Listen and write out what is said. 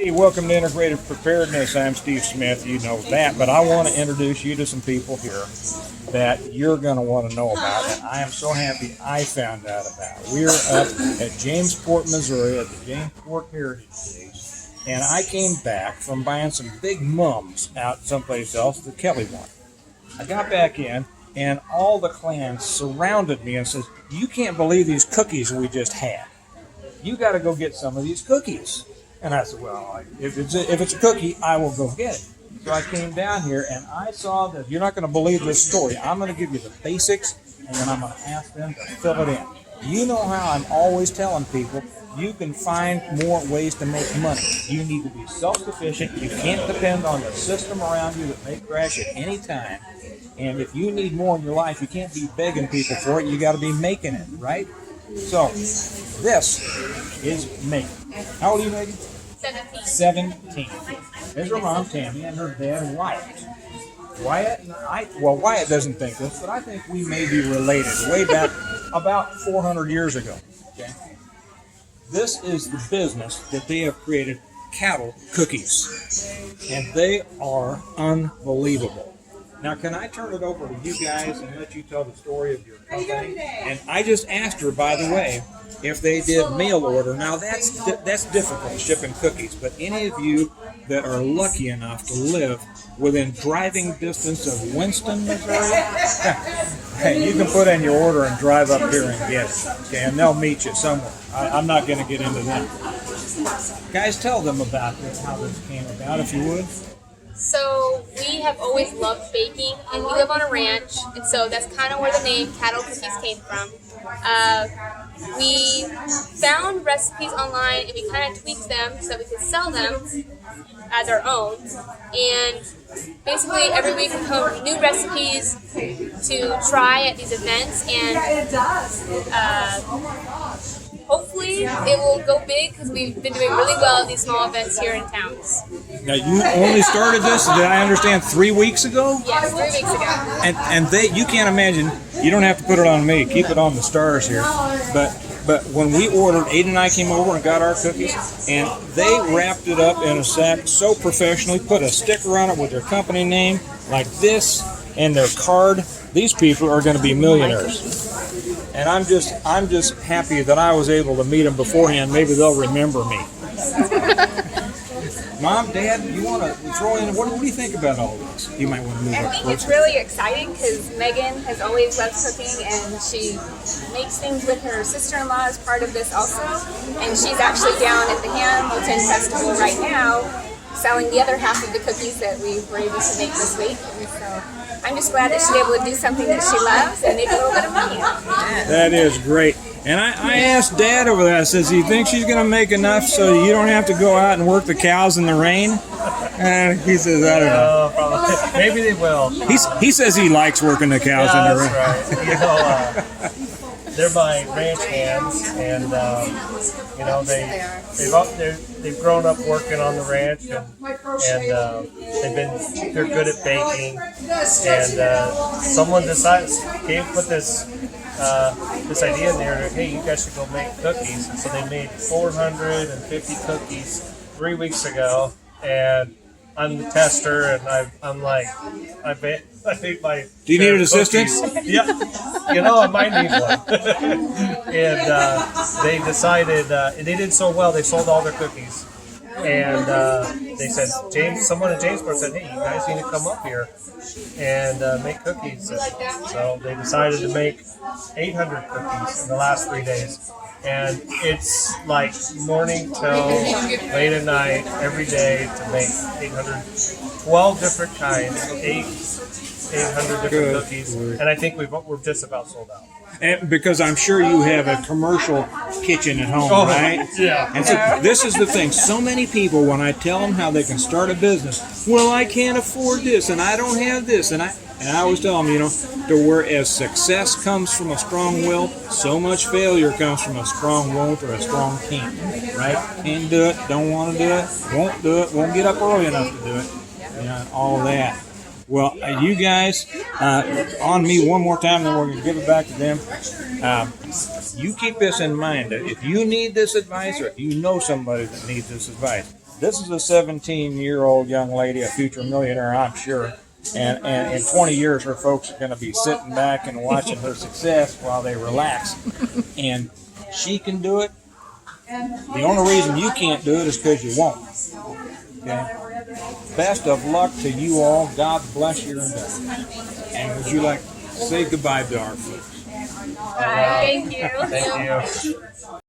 Hey, welcome to Integrated Preparedness. I'm Steve Smith. You know that, but I want to introduce you to some people here that you're going to want to know about, and I am so happy I found out about. We're up at Jamesport, Missouri at the Jamesport Heritage Days, and I came back from buying some big mums out someplace else, the Kelly one. I got back in, and all the clans surrounded me and says, "You can't believe these cookies we just had. You got to go get some of these cookies." And I said, well, if it's a cookie, I will go get it. So I came down here, and I saw that you're not going to believe this story. I'm going to give you the basics, and then I'm going to ask them to fill it in. You know how I'm always telling people, you can find more ways to make money. You need to be self-sufficient. You can't depend on the system around you that may crash at any time. And if you need more in your life, you can't be begging people for it. You got to be making it, right? So this is Megan. How old are you, Megan? 17. There's her mom, Tammy, and her dad, Wyatt. Wyatt doesn't think this, but I think we may be related way back about 400 years ago. Okay? This is the business that they have created, cattle cookies. And they are unbelievable. Now, can I turn it over to you guys and let you tell the story of your company? And I just asked her, by the way, if they did mail order. Now, that's difficult, shipping cookies, but any of you that are lucky enough to live within driving distance of Winston, Missouri, hey, you can put in your order and drive up here and get it, okay, and they'll meet you somewhere. I'm not going to get into that. Guys, tell them about this, how this came about, if you would. So we have always loved baking, and we live on a ranch, and so that's kind of where the name Cattle Cookies came from. We found recipes online, and we kind of tweaked them so that we could sell them as our own. And basically every week we come up with new recipes to try at these events, and hopefully it will go big because we've been doing really well at these small events here in towns. Now, you only started this, did I understand, 3 weeks ago? Yes, 3 weeks ago. And you can't imagine, you don't have to put it on me, keep it on the stars here. But when we ordered, Aiden and I came over and got our cookies, and they wrapped it up in a sack so professionally, put a sticker on it with their company name, like this, and their card. These people are going to be millionaires. And I'm just happy that I was able to meet them beforehand. Maybe they'll remember me. Mom, Dad, you want to throw in, what do you think about all this? You might want to move I up think closer. it's really exciting because Megan has always loved cooking, and she makes things with her sister-in-law as part of this also. And she's actually down at the Hamilton Festival right now selling the other half of the cookies that we were able to make this week. And so I'm just glad that she's able to do something that she loves and make a little bit of money. That is great. And I asked Dad over there, I says, do you think she's going to make enough so you don't have to go out and work the cows in the rain? And he says, I don't know. Probably. Maybe they will. He says he likes working the cows in the rain. That's right. You know, they're my ranch hands, and you know they've grown up working on the ranch, and they're good at baking. And someone put this idea in there. Hey, you guys should go make cookies. And so they made 450 cookies 3 weeks ago, and I'm the tester, and I'm like, I think my. Do you need an assistant? Yeah, you know, I might need one. And they decided they did so well. They sold all their cookies, and they said, someone in Jamesport said, hey, you guys need to come up here and make cookies. And so they decided to make 800 cookies in the last 3 days. And it's like morning till late at night, every day to make 12 different kinds, 800 different cookies. And I think we're just about sold out. And because I'm sure you have a commercial kitchen at home, right? Yeah. And so this is the thing. So many people, when I tell them how they can start a business, well, I can't afford this, and I don't have this, and I always tell them, to whereas success comes from a strong will, so much failure comes from a strong will or a strong team, right? Can't do it, don't want to do it, won't get up early enough to do it, all of that. Well, you guys, on me one more time, then we're going to give it back to them. You keep this in mind. If you need this advice, or if you know somebody that needs this advice, this is a 17-year-old young lady, a future millionaire, I'm sure. And in 20 years, her folks are going to be sitting back and watching her success while they relax. And she can do it. The only reason you can't do it is because you won't. Okay? Best of luck to you all. God bless your endeavor. And would you like to say goodbye to our folks? Thank you. Thank you.